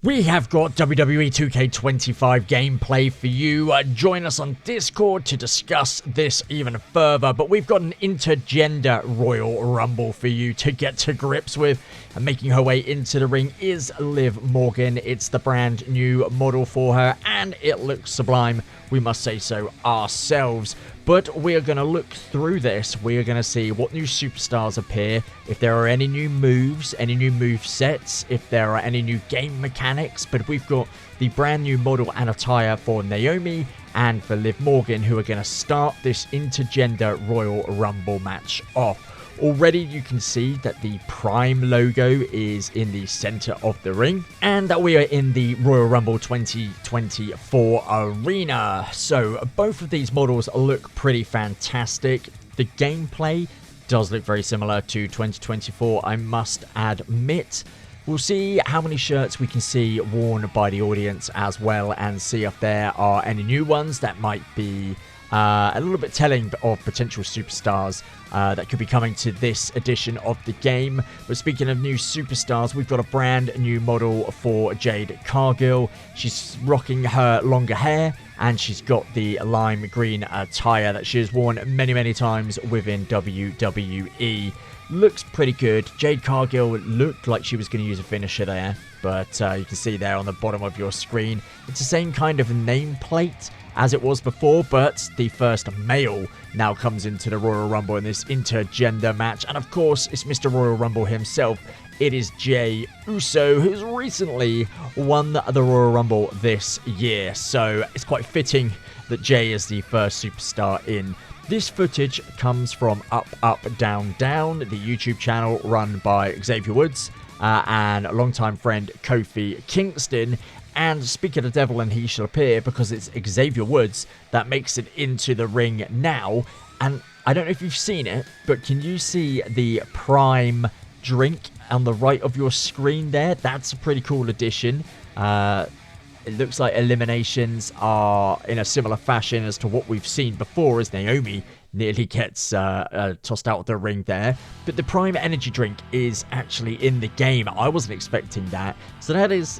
We have got WWE 2K25 gameplay for you. Join us on Discord to discuss this even further. But we've got an Intergender Royal Rumble for you to get to grips with. And making her way into the ring is Liv Morgan. It's the brand new model for her, and it looks sublime. We must say so ourselves. But we're going to look through this. We're going to see what new superstars appear, if there are any new moves, any new move sets, if there are any new game mechanics. But we've got the brand new model and attire for Naomi and for Liv Morgan, who are going to start this Intergender Royal Rumble match off. Already you can see that the Prime logo is in the center of the ring, and that we are in the Royal Rumble 2024 arena. So both of these models look pretty fantastic. The gameplay does look very similar to 2024, I must admit. We'll see how many shirts we can see worn by the audience as well, and see if there are any new ones that might be a little bit telling of potential superstars that could be coming to this edition of the game. But speaking of new superstars, we've got a brand new model for Jade Cargill. She's rocking her longer hair, and she's got the lime green attire that she has worn many times within WWE. Looks pretty good. Jade Cargill looked like she was going to use a finisher there, but you can see there on the bottom of your screen, it's the same kind of nameplate as it was before, but the first male now comes into the Royal Rumble in this intergender match. And of course, it's Mr. Royal Rumble himself. It is Jey Uso, who's recently won the Royal Rumble this year. So it's quite fitting that Jey is the first superstar in. This footage comes from Up, Up, Down, Down, the YouTube channel run by Xavier Woods and longtime friend Kofi Kingston. And speak of the devil and he shall appear, because it's Xavier Woods that makes it into the ring now. And I don't know if you've seen it, but can you see the Prime drink on the right of your screen there? That's a pretty cool addition. It looks like eliminations are in a similar fashion as to what we've seen before, as Naomi nearly gets tossed out of the ring there. But the Prime energy drink is actually in the game. I wasn't expecting that. So that is...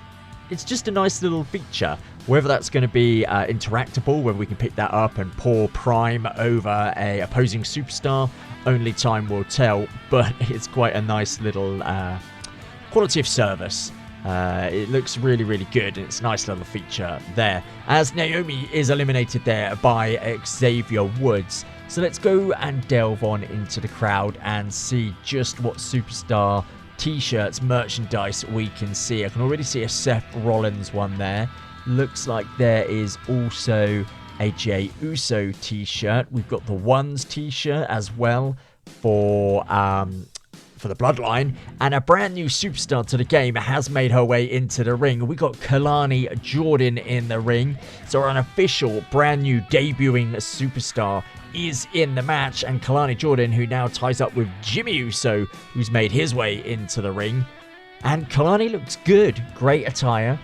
it's just a nice little feature. Whether that's going to be interactable, whether we can pick that up and pour Prime over a opposing superstar, only time will tell. But it's quite a nice little quality of service. It looks really good, and it's a nice little feature there. As Naomi is eliminated there by Xavier Woods. So let's go and delve on into the crowd and see just what superstar t-shirts, merchandise we can see. I can already see a Seth Rollins one there. Looks like there is also a Jey Uso t-shirt. We've got the Ones t-shirt as well for the Bloodline, and a brand new superstar to the game has made her way into the ring. We got Kalani Jordan in the ring, so an official brand new debuting superstar is in the match, and Kalani Jordan, who now ties up with Jimmy Uso, who's made his way into the ring. And Kalani looks good. Great attire.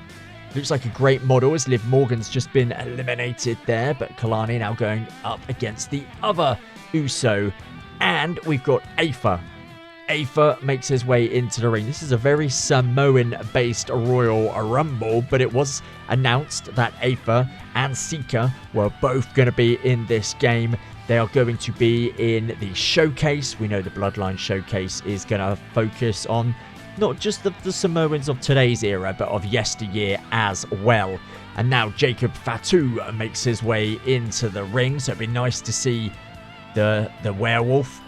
Looks like a great model, as Liv Morgan's just been eliminated there, but Kalani now going up against the other Uso. And we've got Aether. Aether makes his way into the ring. This is a very Samoan-based Royal Rumble, but it was announced that Aether and Sika were both going to be in this game. They are going to be in the showcase. We know the Bloodline showcase is going to focus on not just the Samoans of today's era, but of yesteryear as well. And now Jacob Fatu makes his way into the ring, so it'd be nice to see the werewolf,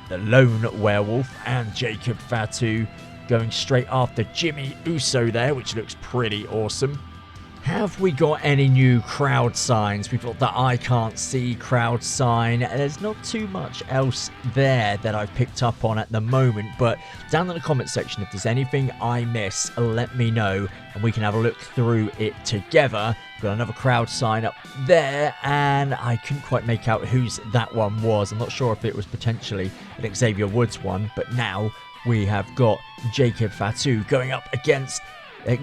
the lone werewolf, and Jacob Fatu going straight after Jimmy Uso there, which looks pretty awesome. Have we got any new crowd signs? We've got the I can't see crowd sign. There's not too much else there that I've picked up on at the moment, but down in the comment section, if there's anything I miss, let me know and we can have a look through it together. Got another crowd sign up there, and I couldn't quite make out whose that one was. I'm not sure if it was potentially an Xavier Woods one, but now we have got Jacob Fatu going up against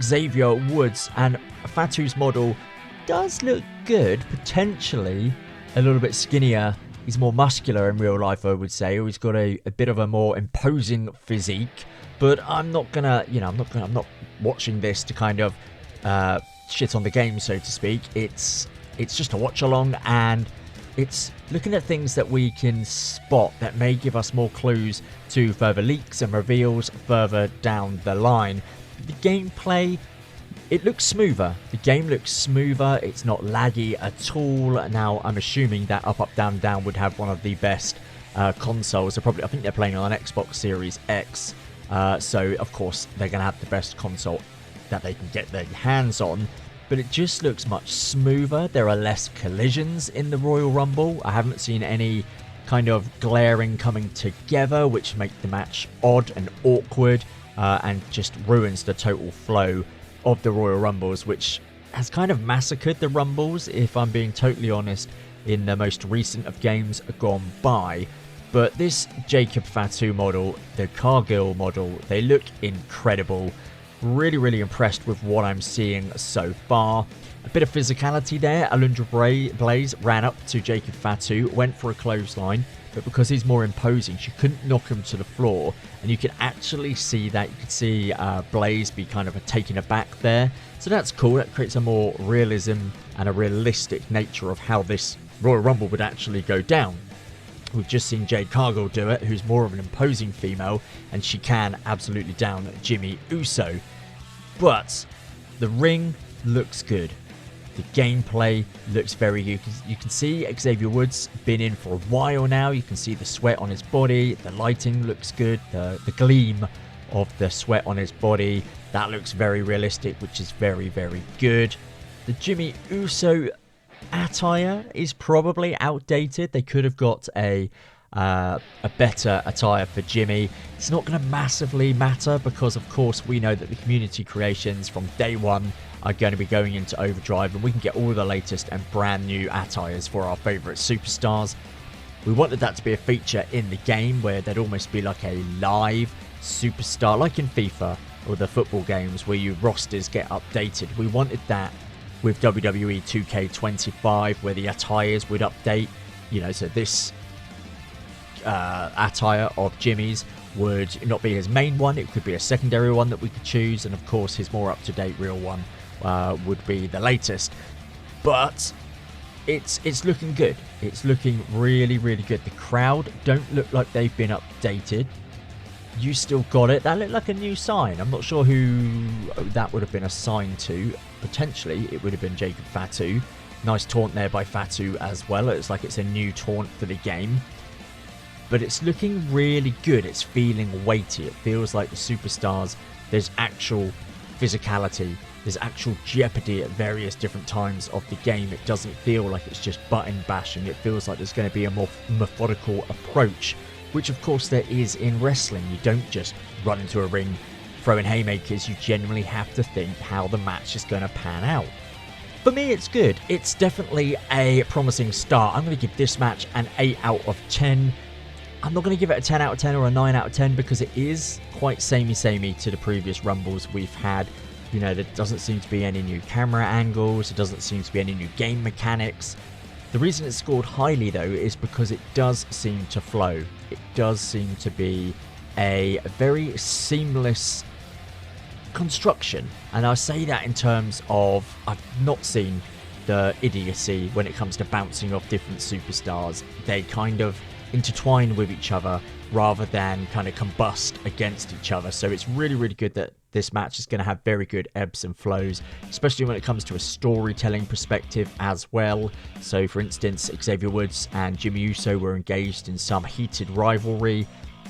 Xavier Woods, and Fatu's model does look good, potentially a little bit skinnier. He's more muscular in real life, I would say, or he's got a bit of a more imposing physique. but I'm not gonna, I'm not watching this to kind of shit on the game, so to speak. It's just a watch along, and it's looking at things that we can spot that may give us more clues to further leaks and reveals further down the line. The gameplay, it looks smoother. The game looks smoother. It's not laggy at all. Now, I'm assuming that up, down, down would have one of the best consoles. I think they're playing on an Xbox Series X. So, of course, they're going to have the best console that they can get their hands on. But it just looks much smoother. There are less collisions in the Royal Rumble. I haven't seen any kind of glaring coming together, which make the match odd and awkward and just ruins the total flow of the Royal Rumbles, which has kind of massacred the Rumbles, if I'm being totally honest, in the most recent of games gone by. But this Jacob Fatu model, the Cargill model, they look incredible. Really, really impressed with what I'm seeing so far. A bit of physicality there. Alundra Blaze ran up to Jacob Fatu, went for a clothesline, but because he's more imposing, she couldn't knock him to the floor. And you can actually see that. You can see Blaze be kind of taken aback there. So that's cool. That creates a more realism and a realistic nature of how this Royal Rumble would actually go down. We've just seen Jade Cargill do it, who's more of an imposing female, and she can absolutely down Jimmy Uso. But the ring looks good. The gameplay looks very good. You can see Xavier Woods been in for a while now. You can see the sweat on his body. The lighting looks good. The gleam of the sweat on his body, that looks very realistic, which is very, very good. The Jimmy Uso attire is probably outdated. They could have got a better attire for Jimmy. It's not going to massively matter because, of course, we know that the community creations from day one are going to be going into overdrive, and we can get all the latest and brand new attires for our favourite superstars. We wanted that to be a feature in the game where there'd almost be like a live superstar, like in FIFA or the football games where your rosters get updated. We wanted that with WWE 2K25 where the attires would update. So this attire of Jimmy's would not be his main one. It could be a secondary one that we could choose, and of course his more up-to-date real one would be the latest. But it's looking good. It's looking really, really good. The crowd don't look like they've been updated. You still got it. That looked like a new sign. I'm not sure who that would have been assigned to. Potentially it would have been Jacob Fatu. Nice taunt there by Fatu as well. It's like it's a new taunt for the game. But it's looking really good. It's feeling weighty. It feels like the superstars, there's actual physicality. There's actual jeopardy at various different times of the game. It doesn't feel like it's just button bashing. It feels like there's going to be a more methodical approach, which of course there is in wrestling. You don't just run into a ring throwing haymakers. You genuinely have to think how the match is going to pan out. For me, it's good. It's definitely a promising start. I'm going to give this match an 8 out of 10. I'm not going to give it a 10 out of 10 or a 9 out of 10 because it is quite samey to the previous Rumbles we've had. There doesn't seem to be any new camera angles. There doesn't seem to be any new game mechanics. The reason it's scored highly, though, is because it does seem to flow. It does seem to be a very seamless construction. And I say that in terms of I've not seen the idiocy when it comes to bouncing off different superstars. They kind of intertwine with each other rather than kind of combust against each other. So it's really, really good that this match is going to have very good ebbs and flows, especially when it comes to a storytelling perspective as well. So for instance, Xavier Woods and Jimmy Uso were engaged in some heated rivalry.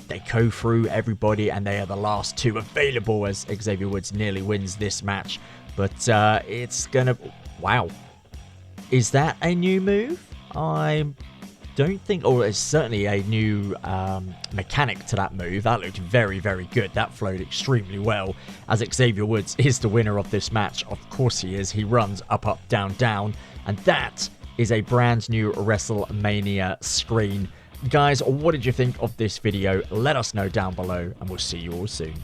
They go through everybody and they are the last two available as Xavier Woods nearly wins this match. But it's gonna... Wow. Is that a new move? I don't think, or it's certainly a new mechanic to that move. That looked very, very good. That flowed extremely well, as Xavier Woods is the winner of this match. Of course he is. He runs up, up, down, down, and that is a brand new WrestleMania screen. Guys, what did you think of this video? Let us know down below, and we'll see you all soon.